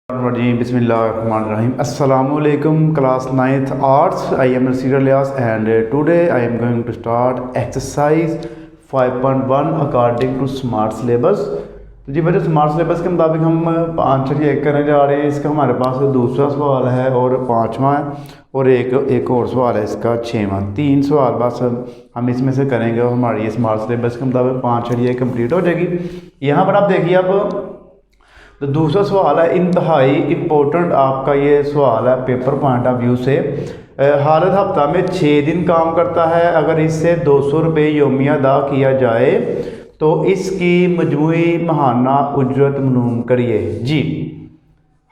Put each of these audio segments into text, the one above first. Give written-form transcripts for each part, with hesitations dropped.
जी बिस्मिल्लाहिर्रहमानिर्रहीम अस्सलामुअलैकुम class 9th arts I am Nasir Ilyas and today I am going to start exercise 5.1 according to smart syllabus. तो जी बच्चों smart syllabus के मुताबिक हम 5 चेक करने जा रहे हैं। इसका हमारे पास दूसरा सवाल है और 5वां है और एक और सवाल है इसका 6वां। 3 सवाल बस हम इसमें से करेंगे और हमारी ये स्मार्ट सिलेबस के मुताबिक 5 चलिए कंप्लीट हो जाएगी। यहाँ पर आप देखिए अब तो दूसरा सवाल है इंतहाई इम्पोर्टेंट आपका ये सवाल है पेपर पॉइंट ऑफ व्यू से। हालत हफ्ता में 6 दिन काम करता है, अगर इससे 200 रुपये योमिया अदा किया जाए तो इसकी मजमूई माहाना उजरत मालूम करिए। जी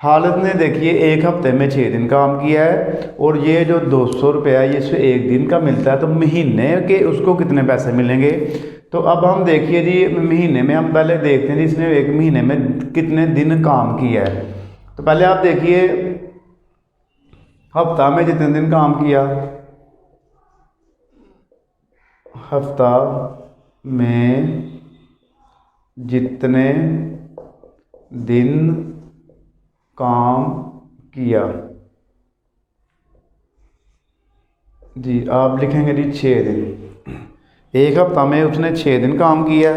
हालत ने देखिए एक हफ्ते में 6 दिन काम किया है और ये जो 200 रुपया है ये इससे एक दिन का मिलता है, तो महीने के उसको कितने पैसे मिलेंगे। तो अब हम देखिए जी महीने में हम पहले देखते हैं जी इसने एक महीने में कितने दिन काम किया है। तो पहले आप देखिए हफ्ता में जितने दिन काम किया, हफ्ता में जितने दिन काम किया जी आप लिखेंगे जी 6 दिन। एक हफ्ता में उसने 6 दिन काम किया।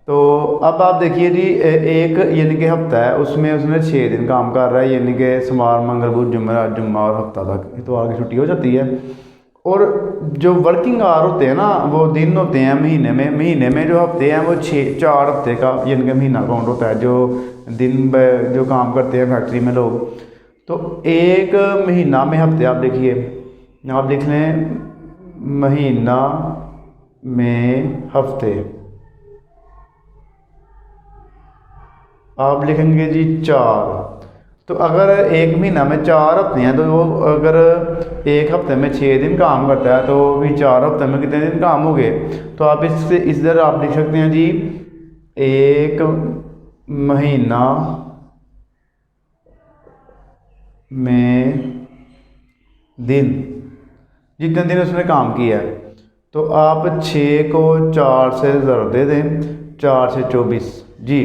तो अब आप देखिए जी एक यानी कि हफ्ता है उसमें उसने 6 दिन काम कर रहा है, यानी कि सोमवार मंगल बुध जुम्मा और हफ्ता तक इतवार की छुट्टी हो जाती है। और जो वर्किंग आवर होते हैं ना वो दिन होते हैं महीने में जो हफ्ते हैं वो 4 हफ्ते का यानी कि महीना काउंट होता है, जो दिन जो काम करते हैं फैक्ट्री में लोग। तो एक महीना में हफ्ते आप देखिए, आप लिख लें महीना में हफ्ते, आप लिखेंगे जी 4। तो अगर एक महीना में 4 हफ्ते हैं तो वो अगर एक हफ्ते में 6 दिन काम करता है तो भी 4 हफ्ते में कितने दिन काम हो गए। तो आप इससे इस तरह आप लिख सकते हैं जी एक महीना में दिन, जितने दिन उसने काम किया है। तो आप 6 को 4 से ज़रूर दे दें, 4 से 24 जी।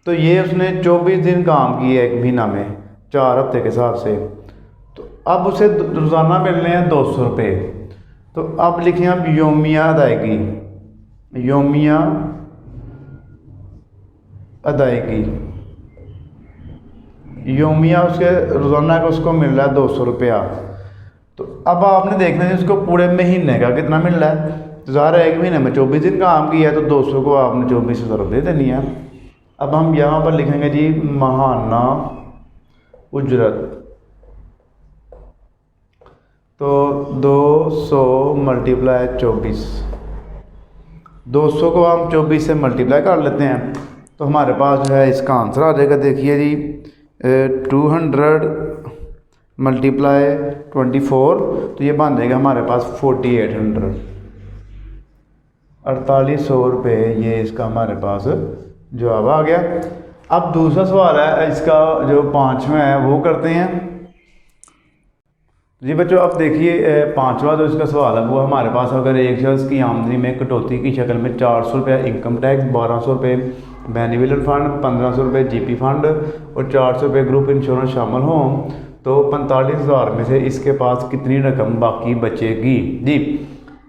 तो ये उसने 24 दिन काम किया एक महीना में 4 हफ्ते के हिसाब से। तो अब उसे रोज़ाना मिल रहे हैं 200 रुपये। तो अब लिखें अब योमिया अदायगी, योमिया अदायगी, योमिया उसके रोज़ाना का उसको मिल रहा है 200 रुपया। तो अब आपने देखना है उसको पूरे महीने का कितना मिल रहा है। तो ज़ाहिर है एक महीने में 24 दिन काम किया है तो 200 को आपने 24 से ज़रूर दे देनी है। अब हम यहाँ पर लिखेंगे जी माहाना उजरत। तो 200 मल्टीप्लाई 24, 200 को हम 24 से मल्टीप्लाई कर लेते हैं तो हमारे पास जो है इसका आंसर आ जाएगा। देखिए जी 200 मल्टीप्लाई 24 तो ये बन जाएगा हमारे पास 4800, 4800 रुपये ये इसका हमारे पास जवाब आ गया। अब दूसरा सवाल है इसका जो 5वां है वो करते हैं जी बच्चों। अब देखिए 5वां जो इसका सवाल है वो हमारे पास अगर एक शख्स की आमदनी में कटौती की शक्ल में 400 रुपये इनकम टैक्स, 1200 रुपये बेनिफिट फंड, 1500 रुपये जीपी फंड और 400 रुपये ग्रुप इंश्योरेंस शामिल हों तो 45,000 में से इसके पास कितनी रकम बाकी बचेगी जी।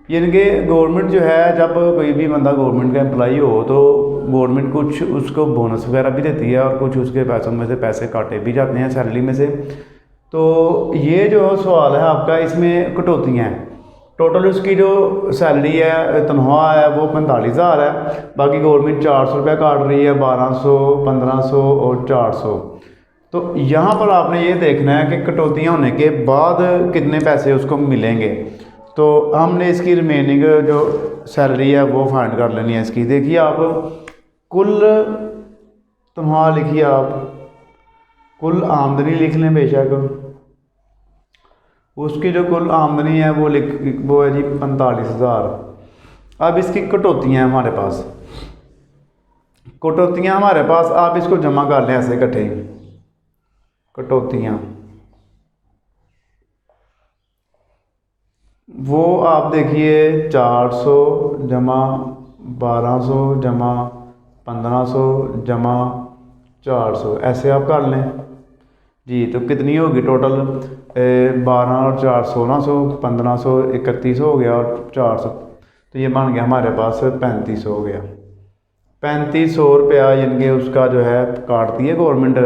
यानी कि गवर्नमेंट जो है जब कोई भी बंदा गवर्नमेंट का एम्प्लॉई हो तो गवर्नमेंट कुछ उसको बोनस वगैरह भी देती है और कुछ उसके पैसों में से पैसे काटे भी जाते हैं सैलरी में से। तो ये जो सवाल है आपका इसमें कटौतियाँ हैं। टोटल उसकी जो सैलरी है तनख्वाह है वो 45,000 है, बाकी गवर्नमेंट 400 रुपया काट रही है, 1200, 1500 और 400। तो यहाँ पर आपने ये देखना है कि कटौतियाँ होने के बाद कितने पैसे उसको मिलेंगे। तो हमने इसकी रिमेनिंग जो सैलरी है वो फाइंड कर लेनी है इसकी। देखिए आप कुल तनख्वाह लिखिए, आप कुल आमदनी लिख लें बेशक, उसकी जो कुल आमदनी है वो है जी 45,000। अब इसकी कटौतियाँ हैं हमारे पास, कटौतियाँ हमारे पास आप इसको जमा कर लें ऐसे इकट्ठे, कटौतियाँ वो आप देखिए 400 जमा 1200 जमा 1500 जमा 400 ऐसे आप कर लें जी। तो कितनी होगी टोटल 12 और 4 1600, 1500, 3100 हो गया और 400, तो ये बन गया हमारे पास 3500 हो गया। 3500 रुपया यानी कि उसका जो है काटती है गवर्नमेंट।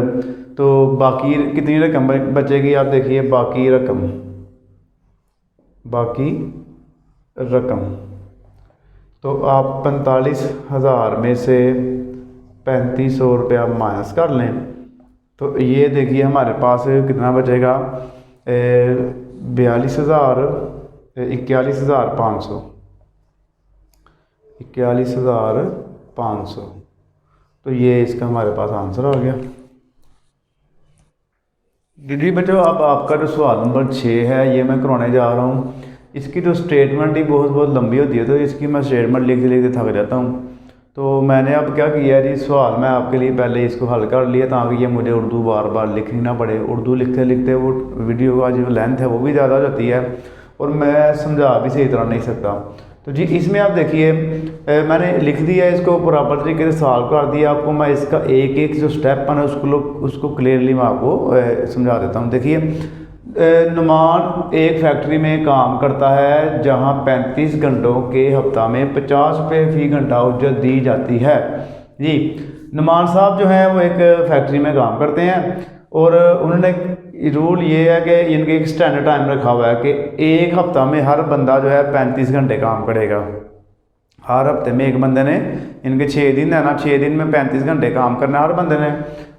तो बाकी कितनी रकम बचेगी आप देखिए, बाकी रकम तो आप 45,000 में से 3500 रुपया माइनस कर लें, तो ये देखिए हमारे पास कितना बचेगा 41,500। तो ये इसका हमारे पास आंसर आ गया जी बच्चों। अब आपका जो सवाल नंबर 6 है ये मैं करवाने जा रहा हूँ। इसकी जो स्टेटमेंट ही बहुत लंबी होती है, तो इसकी मैं स्टेटमेंट लिखते लिखते थक जाता हूँ। तो मैंने अब क्या किया है जी, सवाल मैं आपके लिए पहले इसको हल कर लिया ताकि ये मुझे उर्दू बार बार लिखनी ना पड़े। उर्दू लिखते लिखते वो वीडियो का जो लेंथ है वो भी ज़्यादा हो जाती है और मैं समझा भी सही तरह नहीं सकता। तो जी इसमें आप देखिए मैंने लिख दिया इसको प्रॉपर तरीके से सॉल्व कर दिया। आपको मैं इसका एक एक जो स्टेप है उसको क्लियरली मैं आपको समझा देता हूँ। देखिए नुमान एक फैक्ट्री में काम करता है जहां 35 घंटों के हफ्ता में 50 रुपये फ़ी घंटा उजरत दी जाती है जी। नुमान साहब जो है वो एक फैक्ट्री में काम करते हैं और उन्होंने रूल ये है कि इनके एक स्टैंडर्ड टाइम रखा हुआ है कि एक हफ्ता में हर बंदा जो है 35 घंटे काम करेगा। हर हफ्ते में एक बंदे ने, इनके 6 दिन है ना, 6 दिन में 35 घंटे काम करना है हर बंदे ने,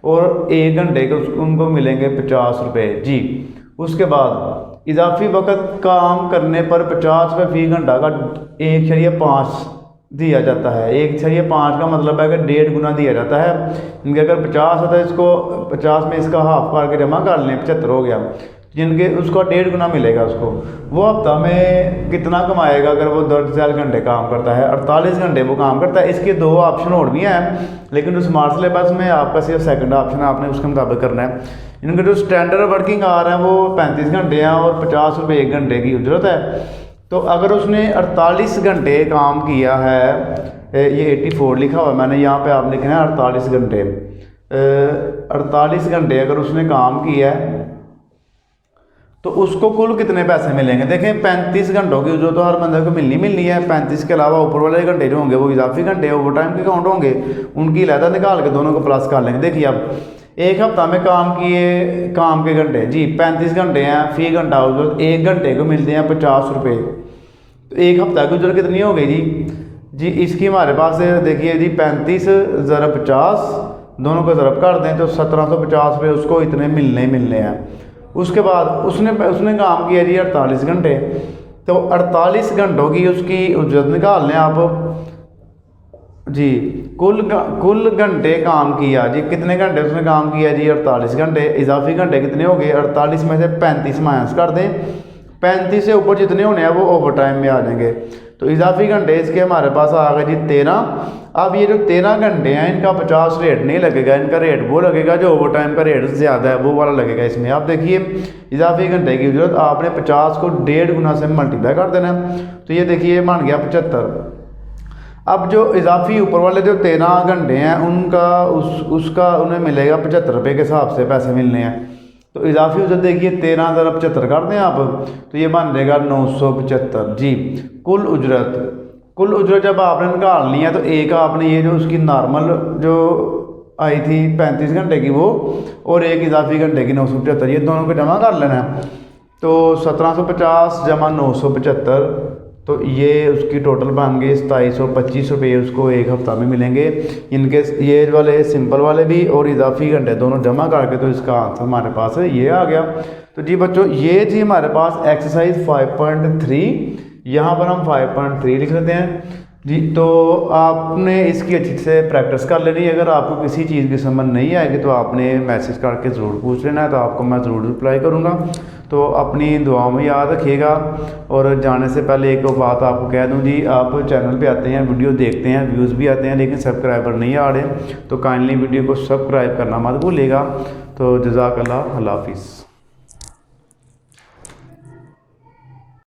और 1 घंटे के उनको मिलेंगे 50 रुपये जी। उसके बाद इजाफी वक़्त काम करने पर 50 रुपये फ़ी घंटा का 1/5 दिया जाता है। 1/5 का मतलब है कि 1.5 गुना दिया जाता है। इनके अगर 50 होता है, इसको 50 में इसका हाफ करके जमा कर लें, 75 हो गया, जिनके उसको 1.5 गुना मिलेगा उसको। वो हफ्ता में कितना कमाएगा अगर वो 10 घंटे काम करता है? 48 घंटे वो काम करता है। इसके 2 ऑप्शन और भी हैं, लेकिन उस स्मार्ट सिलेबस में आपका सिर्फ सेकंड ऑप्शन है, आपने उसके मुताबिक करना है। इनके जो स्टैंडर्ड वर्किंग आवर है वो 35 घंटे हैं और 50 रुपये 1 घंटे की उजरत है। तो अगर उसने 48 घंटे काम किया है, ये 84 लिखा हुआ है मैंने, यहाँ पे आप लिखना है 48 घंटे। 48 घंटे अगर उसने काम किया है तो उसको कुल कितने पैसे मिलेंगे? देखें 35 घंटों की जो तो हर बंदे को मिलनी है। 35 के अलावा ऊपर वाले घंटे जो होंगे वो इजाफी घंटे ओवर टाइम के काउंट होंगे, उनकी लहदा निकाल के दोनों को प्लस कर लेंगे। देखिए अब एक हफ्ता में काम के घंटे जी 35 घंटे हैं, फ़ी घंटा उजरत 1 घंटे को मिलते हैं 50 रुपये। तो एक हफ्ता की उजरत कितनी हो गई जी इसकी हमारे पास देखिए जी 35 ज़रा 50 दोनों को ज़रब कर दें तो 1750 रुपये उसको इतने मिलने हैं। उसके बाद उसने काम किया जी 48 घंटे, तो 48 घंटों की उसकी उजरत निकाल लें आप जी। कुल घंटे काम किया जी, कितने घंटे उसने काम किया जी 48 घंटे। इजाफी घंटे कितने हो गए? 48 में से 35 माइनस कर दें, 35 से ऊपर जितने होने हैं वो ओवर टाइम में आ जाएंगे। तो इजाफी घंटे इसके हमारे पास आ गए जी 13। अब ये जो 13 घंटे हैं इनका 50 रेट नहीं लगेगा, इनका रेट वो लगेगा जो ओवर टाइम का रेट ज़्यादा है वो वाला लगेगा इसमें। आप देखिए इजाफी घंटे की उजरत आपने 50 को 1.5 गुना से मल्टीप्लाई कर देना, तो ये देखिए बन गया 75। अब जो इजाफी ऊपर वाले जो 13 घंटे हैं उसका उन्हें मिलेगा 75 रुपये के हिसाब से पैसे मिलने हैं। तो इजाफी उजरत देखिए 13 ज़रा 75 कर दें आप, तो ये बन जाएगा 975 जी। कुल उजरत जब आपने निकालनी है तो एक आपने ये जो उसकी नॉर्मल जो आई थी 35 घंटे की वो, और एक इजाफी घंटे की 975, ये दोनों को जमा कर लेना है। तो 1750 जमा 975, तो ये उसकी टोटल बन गई 2725 रुपये उसको एक हफ्ता में मिलेंगे। इनके ये वाले सिंपल वाले भी और इजाफी घंटे दोनों जमा करके तो इसका आंसर हमारे पास ये आ गया। तो जी बच्चों ये थी हमारे पास एक्सरसाइज 5.3, यहाँ पर हम 5.3 लिख लेते हैं जी। तो आपने इसकी अच्छी से प्रैक्टिस कर लेनी है। अगर आपको किसी चीज़ की समझ नहीं आएगी तो आपने मैसेज करके ज़रूर पूछ लेना है, तो आपको मैं ज़रूर रिप्लाई करूँगा। तो अपनी दुआओं में याद रखिएगा। और जाने से पहले एक बात आपको कह दूँ जी, आप चैनल पे आते हैं, वीडियो देखते हैं, व्यूज़ भी आते हैं, लेकिन सब्सक्राइबर नहीं आ रहे, तो काइंडली वीडियो को सब्सक्राइब करना मत भूलिएगा। तो जज़ाकल्लाह, अल्लाह हाफिज़।